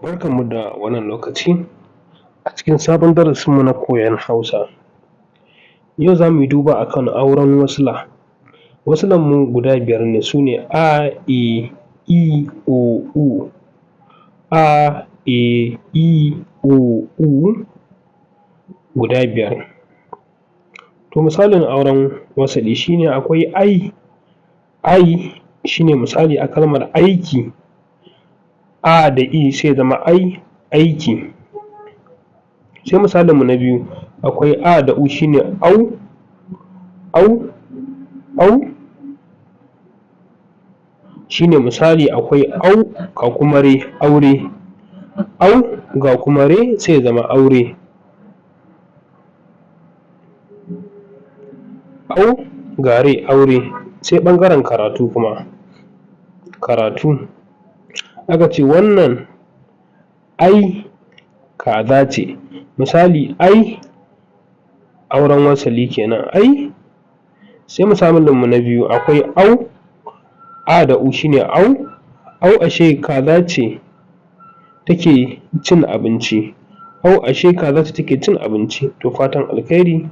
Barkanmu da wannan lokaci a cikin sabon darasinmu na koyon Hausa. Yau za mu yi duba a kan auren wasila. Wasilanmu guda 5 ne, su ne a, e, i, o, u. A, e, i, o, u guda 5. To misalin auren wasali shi ne akwai ai. Ai shi ne misali a kalmar aiki. A da i sai ya zama aiki. Sai misalinmu na biyu akwai a da u shi ne au. Shi ne misali akwai au ga kuma re, aure. Au ga kuma re sai ya zama aure. Au ga re, aure. Sai ɓangaren karatu kuma. Karatu aka ce wannan ai kaza ce. Misali ai auren wasali kenan ai. Sai misalinmu na biyu akwai au. A da u shi ne au. Au ashe kaza ce take cin abinci. Au ashe kaza ce take cin abinci. To fatan alheri.